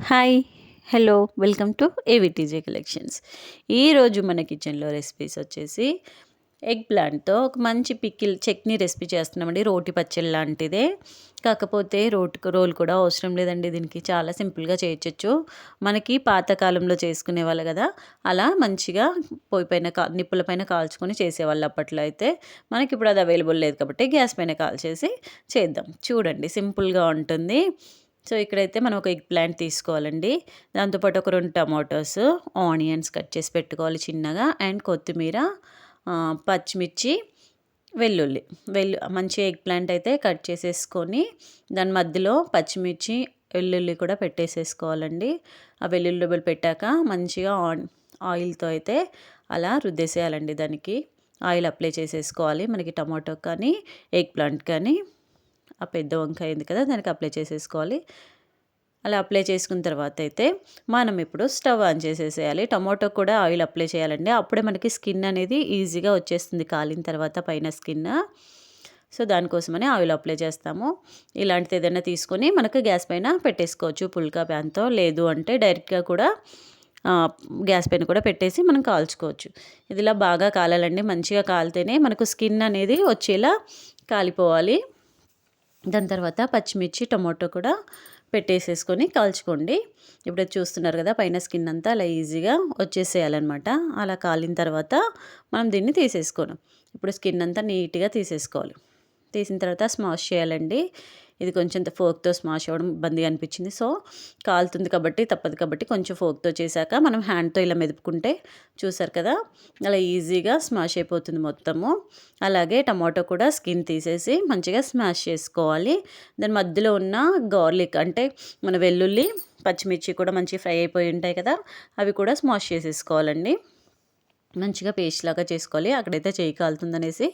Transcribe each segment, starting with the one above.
Hi! Hello! Welcome to AVTJ collections. ఈరోజు మన కిచెన్‌లో రెసిపీస్ వచ్చేసి ఎగ్ ప్లాంట్‌తో ఒక మంచి పికిల్ చట్నీ రెసిపీ చేస్తున్నామండి. రోటి పచ్చడి లాంటిదే. కాకపోతే రోలు కూడా అవసరం లేదండి దీనికి. చాలా సింపుల్‌గా చేయొచ్చు. మనకి పాతకాలంలో చేసుకునేవాళ్ళు గదా! అలా మంచిగా పొయ్యి పైన నిప్పుల పైన కాల్చుకొని చేసేవాళ్ళు అప్పట్లో అయితే. మనకిప్పుడు అది అవైలబుల్ లేదు కాబట్టి గ్యాస్ పైన కాల్చేసి చేద్దాం. చూడండి సింపుల్‌గా ఉంటుంది. సో, ఇక్కడైతే మనం ఒక ఎగ్ ప్లాంట్ తీసుకోవాలండి. దాంతో పాటు ఒక 2 టమాటోస్, ఆనియన్స్ కట్ చేసి పెట్టుకోవాలి చిన్నగా. అండ్ కొత్తిమీర, పచ్చిమిర్చి, వెల్లుల్లి. మంచిగా ఎగ్ ప్లాంట్ అయితే కట్ చేసేసుకొని దాని మధ్యలో పచ్చిమిర్చి, వెల్లుల్లి కూడా పెట్టేసేసుకోవాలండి. ఆ వెల్లుల్లి రెబ్బలు పెట్టాక మంచిగా ఆయిల్‌తో అయితే అలా రుద్దేసేయాలండి దానికి. ఆయిల్ అప్లై చేసేసుకోవాలి. మనకి టమాటోకి కానీ, ఎగ్ ప్లాంట్ కానీ ఆ పెద్ద వంకాయ ఉంది కదా! దానికి అప్లై చేసేసుకోవాలి. అలా అప్లై చేసుకున్న తర్వాత అయితే మనం ఇప్పుడు స్టవ్ ఆన్ చేసేసేయాలి. టమాటో కూడా ఆయిల్ అప్లై చేయాలండి. అప్పుడే మనకి స్కిన్ అనేది ఈజీగా వచ్చేస్తుంది కాలిన తర్వాత పైన స్కిన్. సో, దానికోసమని ఆయిల్ అప్లై చేస్తాము. ఇలాంటిది ఏదైనా తీసుకొని మనకు గ్యాస్ పైన పెట్టేసుకోవచ్చు పుల్కా ప్యాన్‌తో. లేదు అంటే డైరెక్ట్‌గా కూడా గ్యాస్ పైన కూడా పెట్టేసి మనం కాల్చుకోవచ్చు. ఇది ఇలా బాగా కాలాలండి. మంచిగా కాలితేనే మనకు స్కిన్ అనేది వచ్చేలా కాలిపోవాలి. దాని తర్వాత పచ్చిమిర్చి, టమాటో కూడా పెట్టేసేసుకొని కాల్చుకోండి. ఇప్పుడు చూస్తున్నారు కదా పైన స్కిన్ అంతా అలా ఈజీగా వచ్చేసేయాలన్నమాట. అలా కాలిన తర్వాత మనం దీన్ని తీసేసుకోను. ఇప్పుడు స్కిన్ అంతా నీట్‌గా తీసేసుకోవాలి. తీసిన తర్వాత స్మాష్ చేయాలండి. ఇది కొంచెం ఫోర్క్‌తో స్మాష్ అవ్వడం ఇబ్బందిగా అనిపించింది. సో, కాలుతుంది కాబట్టి తప్పదు కాబట్టి కొంచెం ఫోర్క్‌తో చేశాక మనం హ్యాండ్‌తో ఇలా మెదుపుకుంటే చూసారు కదా! అలా ఈజీగా స్మాష్ అయిపోతుంది మొత్తము. అలాగే టమాటో కూడా స్కిన్ తీసేసి మంచిగా స్మాష్ చేసుకోవాలి. దాని మధ్యలో ఉన్న గార్లిక్ అంటే మన వెల్లుల్లి, పచ్చిమిర్చి కూడా మంచిగా ఫ్రై అయిపోయి ఉంటాయి కదా! అవి కూడా స్మాష్ చేసేసుకోవాలండి. మంచిగా పేస్ట్ లాగా చేసుకోవాలి. అక్కడైతే చెయ్యి కాలుతుందనేసి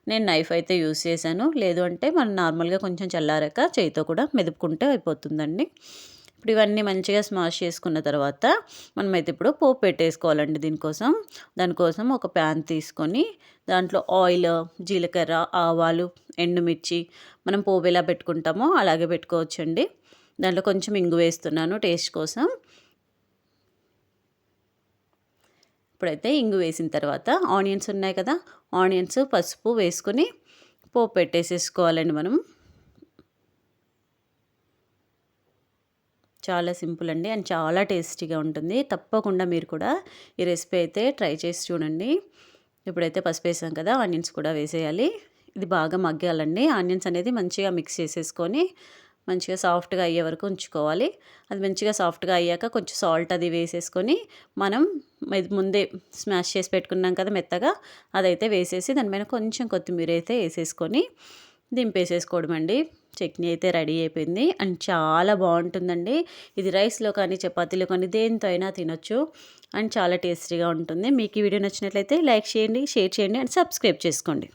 నేను నైఫ్ అయితే యూజ్ చేశాను. లేదు అంటే మనం నార్మల్‌గా కొంచెం చల్లారాక చేయితో కూడా మెదుపుకుంటే అయిపోతుందండి. ఇప్పుడు ఇవన్నీ మంచిగా స్మాష్ చేసుకున్న తర్వాత మనమైతే ఇప్పుడు పోపు పెట్టేసుకోవాలండి దానికోసం ఒక ప్యాన్ తీసుకొని దాంట్లో ఆయిల్, జీలకర్ర, ఆవాలు, ఎండుమిర్చి మనం పోపు ఎలా పెట్టుకుంటామో అలాగే పెట్టుకోవచ్చండి. దాంట్లో కొంచెం ఇంగు వేస్తున్నాను టేస్ట్ కోసం. ఇప్పుడైతే ఇంగు వేసిన తర్వాత ఆనియన్స్ ఉన్నాయి కదా! ఆనియన్స్, పసుపు వేసుకొని పోపు పెట్టేసేసుకోవాలండి మనం. చాలా సింపుల్ అండి అండ్ చాలా టేస్టీగా ఉంటుంది. తప్పకుండా మీరు కూడా ఈ రెసిపీ అయితే ట్రై చేసి చూడండి. ఇప్పుడైతే పసుపు వేసాం కదా! ఆనియన్స్ కూడా వేసేయాలి. ఇది బాగా మగ్గాలండి. ఆనియన్స్ అనేది మంచిగా మిక్స్ చేసేసుకొని మంచిగా సాఫ్ట్‌గా అయ్యే వరకు ఉంచుకోవాలి. అది మంచిగా సాఫ్ట్‌గా అయ్యాక కొంచెం సాల్ట్ అది వేసేసుకొని మనం ముందే స్మాష్ చేసి పెట్టుకున్నాం కదా మెత్తగా, అదైతే వేసేసి దాని మీద కొంచెం కొత్తిమీర అయితే వేసేసుకొని దింపేసేసుకోవడం అండి. చట్నీ అయితే రెడీ అయిపోయింది అండ్ చాలా బాగుంటుందండి. ఇది రైస్‌లో కానీ, చపాతీలో కానీ దేనితో అయినా తినొచ్చు అండ్ చాలా టేస్టీగా ఉంటుంది. మీకు ఈ వీడియో నచ్చినట్లయితే లైక్ చేయండి, షేర్ చేయండి అండ్ సబ్స్క్రైబ్ చేసుకోండి.